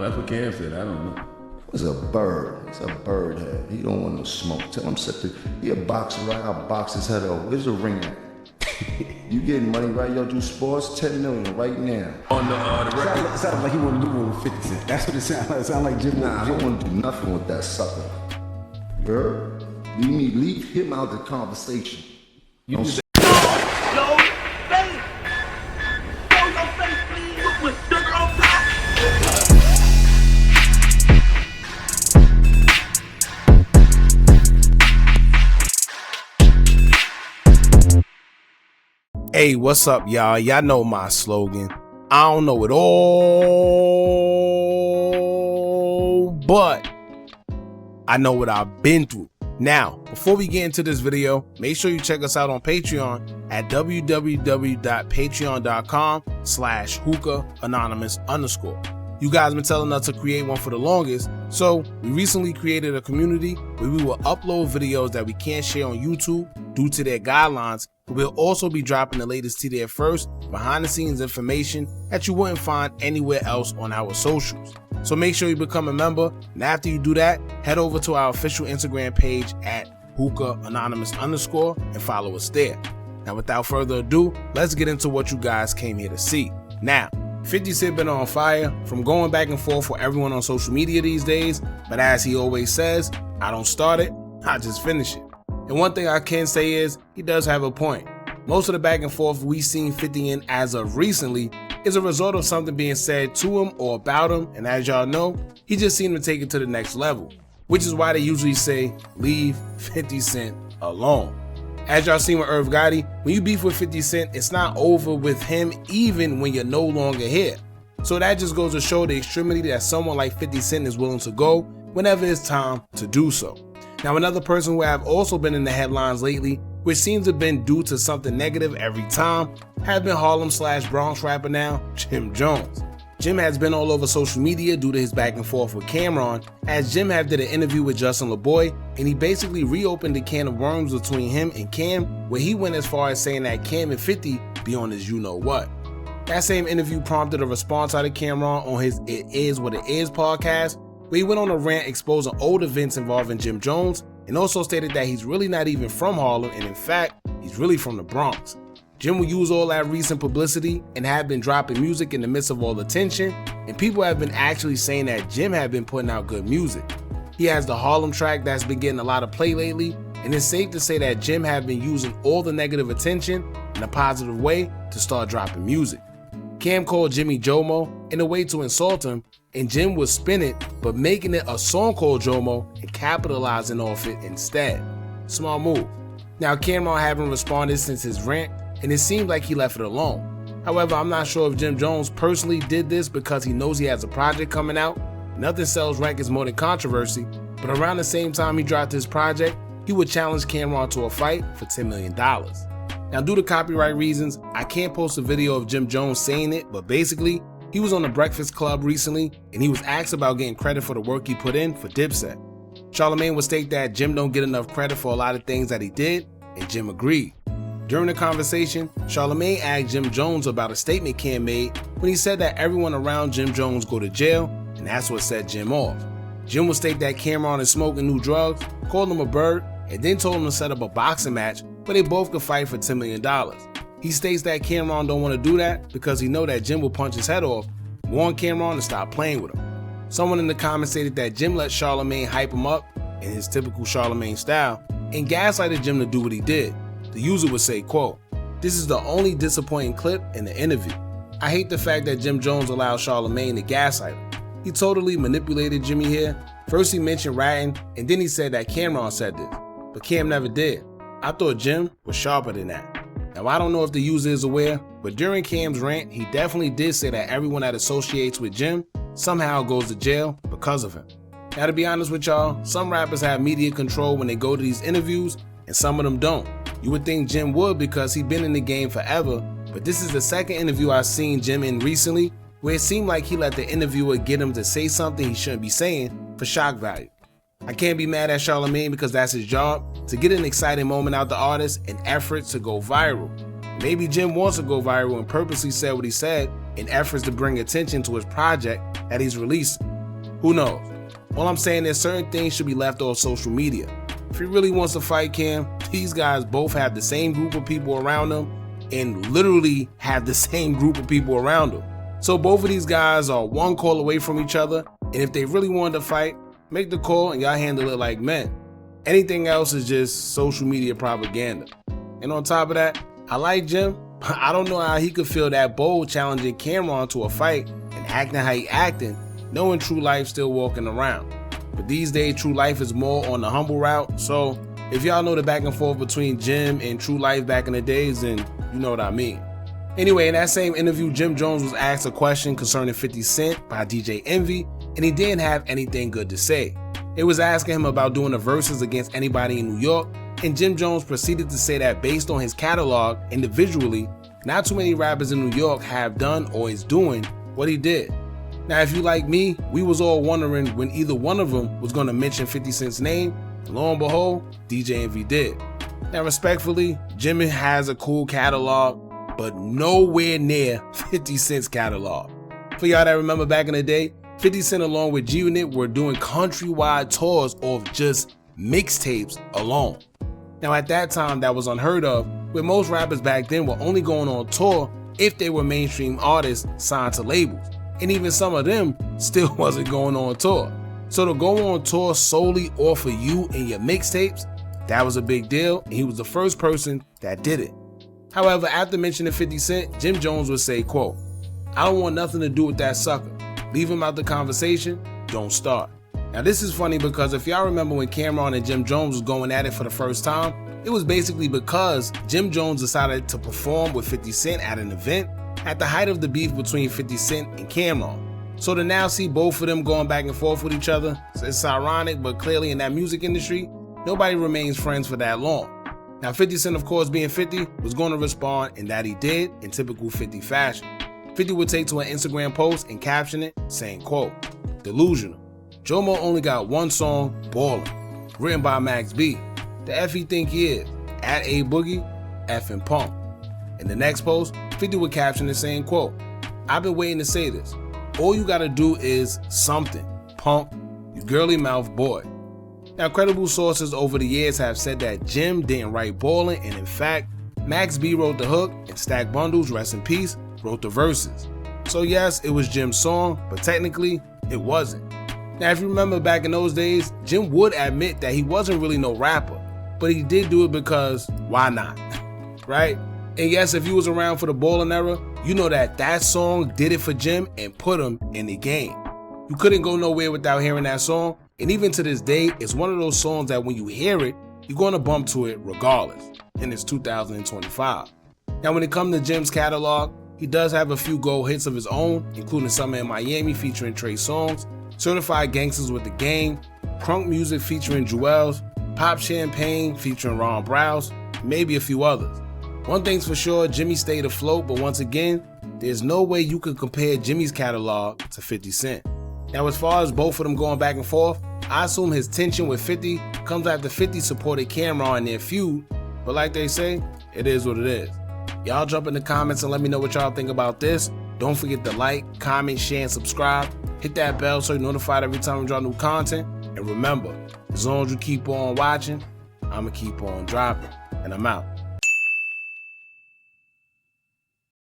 know. That's what Cam said. I don't know. It's a bird. It's a bird head. He don't want no smoke. Tell him he a boxer, right? I'll box his head off. Where's the ring at? You getting money, right? Y'all do sports? 10 million right now. On the record. It sounded like he wanted to do one with 50 Cent. That's what it sounded like. It sounded like Jim. Nah, I don't want to do nothing with that sucker. Girl, leave him out of the conversation. You don't just Hey, what's up, y'all? Y'all know my slogan. I don't know it all, but I know what I've been through. Now, before we get into this video, make sure you check us out on Patreon at www.patreon.com/Hookah Anonymous _. You guys been telling us to create one for the longest, so we recently created a community where we will upload videos that we can't share on YouTube due to their guidelines. We'll also be dropping the latest to there first, behind the scenes information that you wouldn't find anywhere else on our socials. So make sure you become a member, and after you do that, head over to our official Instagram page at Hookah Anonymous _ and follow us there. Now without further ado, let's get into what you guys came here to see. Now, 50 Cent been on fire from going back and forth with everyone on social media these days, but as he always says, I don't start it, I just finish it. And one thing I can say is, he does have a point. Most of the back and forth we seen 50 in as of recently is a result of something being said to him or about him, and as y'all know, he just seemed to take it to the next level, which is why they usually say, leave 50 Cent alone. As y'all seen with Irv Gotti, when you beef with 50 Cent, it's not over with him even when you're no longer here. So that just goes to show the extremity that someone like 50 Cent is willing to go whenever it's time to do so. Now, another person who have also been in the headlines lately, which seems to have been due to something negative every time, have been Harlem/Bronx rapper now, Jim Jones. Jim has been all over social media due to his back and forth with Camron, as Jim have did an interview with Justin LaBoy, and he basically reopened the can of worms between him and Cam, where he went as far as saying that Cam and 50 be on his you-know-what. That same interview prompted a response out of Camron on his It Is What It Is podcast, where he went on a rant exposing old events involving Jim Jones, and also stated that he's really not even from Harlem, and in fact, he's really from the Bronx. Jim will use all that recent publicity and have been dropping music in the midst of all the tension, and people have been actually saying that Jim have been putting out good music. He has the Harlem track that's been getting a lot of play lately, and it's safe to say that Jim have been using all the negative attention in a positive way to start dropping music. Cam called Jimmy Jomo in a way to insult him, and Jim would spin it, but making it a song called Jomo and capitalizing off it instead. Small move. Now, Camron haven't responded since his rant, and it seemed like he left it alone. However, I'm not sure if Jim Jones personally did this because he knows he has a project coming out. Nothing sells records more than controversy, but around the same time he dropped his project, he would challenge Camron to a fight for $10 million. Now, due to copyright reasons, I can't post a video of Jim Jones saying it, but basically, he was on the Breakfast Club recently, and he was asked about getting credit for the work he put in for Dipset. Charlamagne would state that Jim don't get enough credit for a lot of things that he did, and Jim agreed. During the conversation, Charlamagne asked Jim Jones about a statement Cam made when he said that everyone around Jim Jones go to jail, and that's what set Jim off. Jim would state that Camron is smoking new drugs, called him a bird, and then told him to set up a boxing match where they both could fight for $10 million. He states that Camron don't want to do that because he know that Jim will punch his head off, warned Camron to stop playing with him. Someone in the comments stated that Jim let Charlamagne hype him up in his typical Charlamagne style and gaslighted Jim to do what he did. The user would say, quote, "This is the only disappointing clip in the interview. I hate the fact that Jim Jones allowed Charlamagne to gaslight him. He totally manipulated Jimmy here. First he mentioned ratting, and then he said that Camron said this, but Cam never did. I thought Jim was sharper than that." Now, I don't know if the user is aware, but during Cam's rant, he definitely did say that everyone that associates with Jim somehow goes to jail because of him. Now, to be honest with y'all, some rappers have media control when they go to these interviews, and some of them don't. You would think Jim would because he's been in the game forever, but this is the second interview I've seen Jim in recently where it seemed like he let the interviewer get him to say something he shouldn't be saying for shock value. I can't be mad at Charlamagne because that's his job, to get an exciting moment out the artist and efforts to go viral. Maybe Jim wants to go viral and purposely said what he said in efforts to bring attention to his project that he's releasing. Who knows? All I'm saying is certain things should be left off social media. If he really wants to fight Cam, these guys both have the same group of people around them and literally have the same group of people around them. So both of these guys are one call away from each other, and if they really wanted to fight, make the call and y'all handle it like men. Anything else is just social media propaganda. And on top of that, I like Jim, but I don't know how he could feel that bold challenging Camron to a fight and acting how he acting, knowing True Life still walking around. But these days, True Life is more on the humble route, so if y'all know the back and forth between Jim and True Life back in the days, then you know what I mean. Anyway, in that same interview, Jim Jones was asked a question concerning 50 Cent by DJ Envy, and he didn't have anything good to say. It was asking him about doing the verses against anybody in New York, and Jim Jones proceeded to say that based on his catalog individually, not too many rappers in New York have done or is doing what he did. Now, if you like me, we was all wondering when either one of them was going to mention 50 Cent's name, and lo and behold, DJ Envy did. Now, respectfully, Jimmy has a cool catalog, but nowhere near 50 Cent's catalog. For y'all that remember back in the day, 50 Cent along with G-Unit were doing countrywide tours of just mixtapes alone. Now at that time that was unheard of, where most rappers back then were only going on tour if they were mainstream artists signed to labels, and even some of them still wasn't going on tour. So to go on tour solely off of you and your mixtapes, that was a big deal, and he was the first person that did it. However, after mentioning 50 Cent, Jim Jones would say, quote, "I don't want nothing to do with that sucker. Leave him out the conversation, don't start." Now this is funny because if y'all remember when Camron and Jim Jones was going at it for the first time, it was basically because Jim Jones decided to perform with 50 Cent at an event at the height of the beef between 50 Cent and Camron. So to now see both of them going back and forth with each other, it's ironic, but clearly in that music industry, nobody remains friends for that long. Now 50 Cent, of course, being 50, was going to respond, and that he did in typical 50 fashion. 50 would take to an Instagram post and caption it saying, quote, "Delusional. Jomo only got one song, Ballin', written by Max B. The F he think he is, at A Boogie, effing punk." In the next post, 50 would caption it saying, quote, "I've been waiting to say this. All you gotta do is something, punk, you girly mouth boy." Now, credible sources over the years have said that Jim didn't write Ballin', and in fact, Max B wrote the hook and Stack Bundles, rest in peace, wrote the verses. So yes, it was Jim's song, but technically, it wasn't. Now, if you remember back in those days, Jim would admit that he wasn't really no rapper, but he did do it because why not, right? And yes, if you was around for the Ballin' era, you know that that song did it for Jim and put him in the game. You couldn't go nowhere without hearing that song, and even to this day, it's one of those songs that when you hear it, you're going to bump to it regardless, and it's 2025. Now, when it comes to Jim's catalog, he does have a few gold hits of his own, including Summer in Miami featuring Trey Songz, Certified Gangsters with the Game, Crunk Music featuring Jewels, Pop Champagne featuring Ron Browse, maybe a few others. One thing's for sure, Jimmy stayed afloat, but once again, there's no way you could compare Jimmy's catalog to 50 Cent. Now, as far as both of them going back and forth, I assume his tension with 50 comes after 50 supported Camron in their feud, but like they say, it is what it is. Y'all jump in the comments and let me know what y'all think about this. Don't forget to like, comment, share, and subscribe. Hit that bell so you're notified every time we drop new content. And remember, as long as you keep on watching, I'ma keep on dropping. And I'm out.